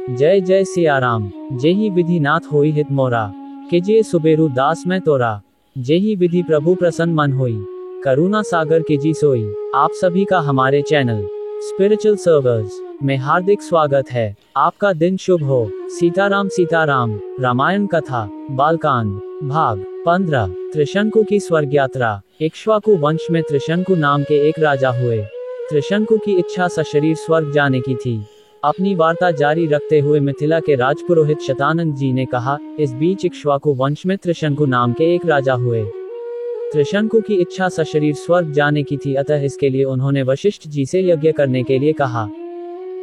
जय जय सिया राम। जेहि विधि नाथ होई हित मोरा, कीजिए सुबेरु दास मैं तोरा। जेहि विधि प्रभु प्रसन्न मन होई, करुणा सागर कीजी सोई। आप सभी का हमारे चैनल स्पिरिचुअल सर्वर्स में हार्दिक स्वागत है। आपका दिन शुभ हो। सीताराम सीताराम रामायण कथा बालकांड भाग 15। त्रिशंकु की स्वर्ग यात्रा। इक्ष्वाकु वंश में त्रिशंकु नाम के एक राजा हुए। त्रिशंकु की इच्छा सशरीर स्वर्ग जाने की थी। अपनी वार्ता जारी रखते हुए मिथिला के राजपुरोहित शतानंद जी ने कहा, इस बीच इक्ष्वाकु वंश में त्रिशंकु नाम के एक राजा हुए। त्रिशंकु की इच्छा सशरीर स्वर्ग जाने की थी, अतः इसके लिए उन्होंने वशिष्ठ जी से यज्ञ करने के लिए कहा।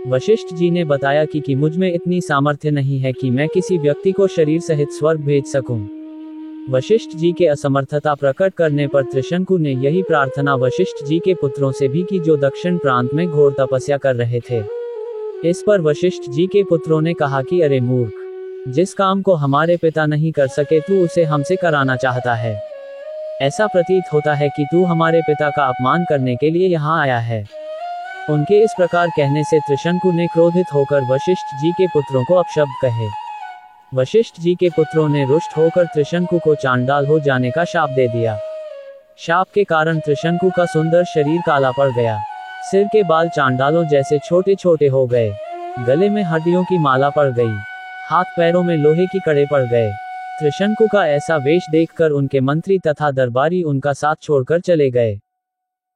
वशिष्ठ जी ने बताया कि मुझ में इतनी सामर्थ्य नहीं है कि मैं किसी व्यक्ति को शरीर सहित स्वर्ग भेज सकूं। वशिष्ठ जी के असमर्थता प्रकट करने पर त्रिशंकु ने यही प्रार्थना वशिष्ठ जी के पुत्रों से भी की, जो दक्षिण प्रांत में घोर तपस्या कर रहे थे। इस पर वशिष्ठ जी के पुत्रों ने कहा कि अरे मूर्ख, जिस काम को हमारे पिता नहीं कर सके तू उसे हमसे कराना चाहता है। ऐसा प्रतीत होता है कि तू हमारे पिता का अपमान करने के लिए यहाँ आया है। उनके इस प्रकार कहने से त्रिशंकु ने क्रोधित होकर वशिष्ठ जी के पुत्रों को अपशब्द कहे। वशिष्ठ जी के पुत्रों ने रुष्ट होकर त्रिशंकु को चांडाल हो जाने का शाप दे दिया। शाप के कारण त्रिशंकु का सुंदर शरीर काला पड़ गया। सिर के बाल चांडालों जैसे छोटे छोटे हो गए। गले में हड्डियों की माला पड़ गई। हाथ पैरों में लोहे की कड़े पड़ गए। त्रिशंकु का ऐसा वेश देखकर उनके मंत्री तथा दरबारी उनका साथ छोड़कर चले गए।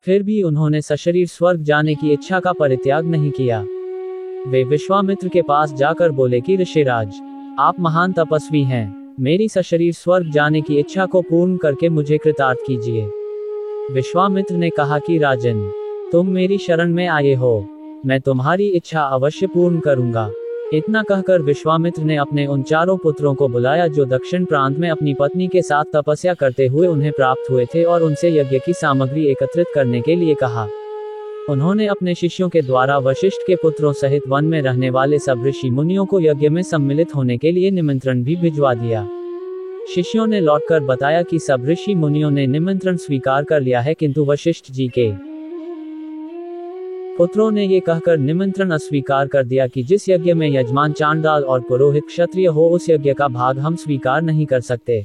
फिर भी उन्होंने सशरीर स्वर्ग जाने की इच्छा का परित्याग नहीं किया। वे विश्वामित्र के पास जाकर बोले कि ऋषिराज, आप महान तपस्वी हैं, मेरी सशरीर स्वर्ग जाने की इच्छा को पूर्ण करके मुझे कृतार्थ कीजिए। विश्वामित्र ने कहा कि राजन, तुम मेरी शरण में आए हो, मैं तुम्हारी इच्छा अवश्य पूर्ण करूंगा। इतना कहकर विश्वामित्र ने अपने उन चारों पुत्रों को बुलाया जो दक्षिण प्रांत में अपनी पत्नी के साथ तपस्या करते हुए उन्हें प्राप्त हुए थे, और उनसे यज्ञ की सामग्री एकत्रित करने के लिए कहा। उन्होंने अपने शिष्यों के द्वारा वशिष्ठ के पुत्रों सहित वन में रहने वाले सब ऋषि मुनियों को यज्ञ में सम्मिलित होने के लिए निमंत्रण भी भिजवा दिया। शिष्यों ने लौटकर बताया कि सब ऋषि मुनियों ने निमंत्रण स्वीकार कर लिया है, किंतु वशिष्ठ जी के पुत्रों ने ये कहकर निमंत्रण अस्वीकार कर दिया कि जिस यज्ञ में यजमान चांडाल और पुरोहित क्षत्रिय हो, उस यज्ञ का भाग हम स्वीकार नहीं कर सकते।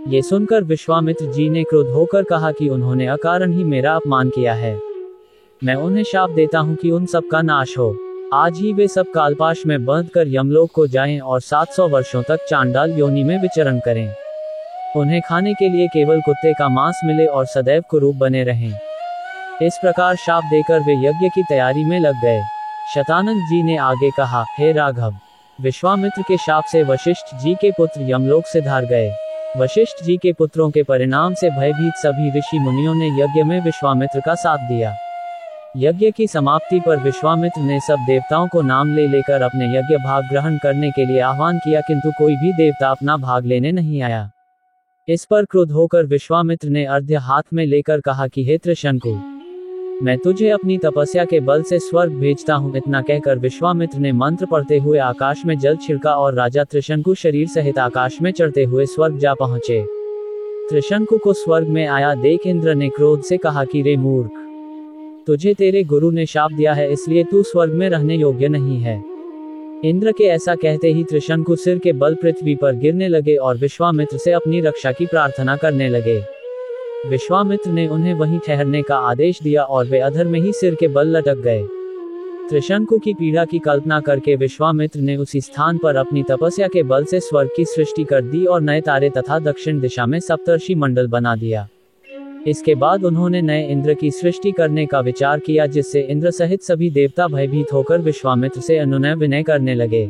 ये सुनकर विश्वामित्र जी ने क्रोध होकर कहा कि उन्होंने अकारण ही मेरा अपमान किया है। मैं उन्हें शाप देता हूँ कि उन सब का नाश हो। आज ही वे सब कालपाश में बंधकर यमलोक को जाएं और 700 वर्षों तक चांडाल योनि में विचरण करें। उन्हें खाने के लिए केवल कुत्ते का मांस मिले और सदैव कुरूप बने रहें। इस प्रकार शाप देकर वे यज्ञ की तैयारी में लग गए। शतानंद जी ने आगे कहा, हे राघव, विश्वामित्र के शाप से वशिष्ठ जी के पुत्र यमलोक से धार गए। वशिष्ठ जी के पुत्रों के परिणाम से भयभीत सभी ऋषि मुनियों ने यज्ञ में विश्वामित्र का साथ दिया। यज्ञ की समाप्ति पर विश्वामित्र ने सब देवताओं को नाम ले लेकर अपने यज्ञ भाग ग्रहण करने के लिए आह्वान किया, किंतु कोई भी देवता अपना भाग लेने नहीं आया। इस पर क्रोध होकर विश्वामित्र ने अर्घ्य हाथ में लेकर कहा कि हे त्रिशंकु, मैं तुझे अपनी तपस्या के बल से स्वर्ग भेजता हूँ। इतना कहकर विश्वामित्र ने मंत्र पढ़ते हुए आकाश में जल छिड़का और राजा त्रिशंकु शरीर सहित आकाश में चढ़ते हुए स्वर्ग जा पहुँचे। त्रिशंकु को स्वर्ग में आया देख इंद्र ने क्रोध से कहा कि रे मूर्ख, तुझे तेरे गुरु ने शाप दिया है, इसलिए तू स्वर्ग में रहने योग्य नहीं है। इंद्र के ऐसा कहते ही त्रिशंकु सिर के बल पृथ्वी पर गिरने लगे और विश्वामित्र से अपनी रक्षा की प्रार्थना करने लगे। विश्वामित्र ने उन्हें वहीं ठहरने का आदेश दिया और वे अधर में ही सिर के बल लटक गए। त्रिशंकु की पीड़ा की कल्पना करके विश्वामित्र ने उसी स्थान पर अपनी तपस्या के बल से स्वर्ग की सृष्टि कर दी और नए तारे तथा दक्षिण दिशा में सप्तर्षि मंडल बना दिया। इसके बाद उन्होंने नए इंद्र की सृष्टि करने का विचार किया, जिससे इंद्र सहित सभी देवता भयभीत होकर विश्वामित्र से अनुनय विनय करने लगे।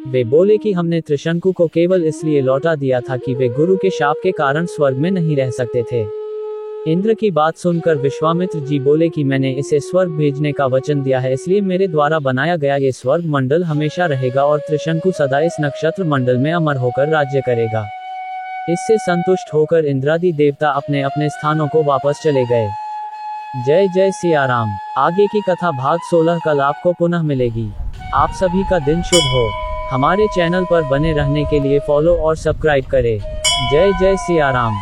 वे बोले कि हमने त्रिशंकु को केवल इसलिए लौटा दिया था कि वे गुरु के शाप के कारण स्वर्ग में नहीं रह सकते थे। इंद्र की बात सुनकर विश्वामित्र जी बोले कि मैंने इसे स्वर्ग भेजने का वचन दिया है, इसलिए मेरे द्वारा बनाया गया ये स्वर्ग मंडल हमेशा रहेगा और त्रिशंकु सदा इस नक्षत्र मंडल में अमर होकर राज्य करेगा। इससे संतुष्ट होकर इंद्रादि देवता अपने अपने स्थानों को वापस चले गए। जय जय सिया राम। आगे की कथा भाग 16 कल आपको पुनः मिलेगी। आप सभी का दिन शुभ हो। हमारे चैनल पर बने रहने के लिए फॉलो और सब्सक्राइब करें। जय जय सिया राम।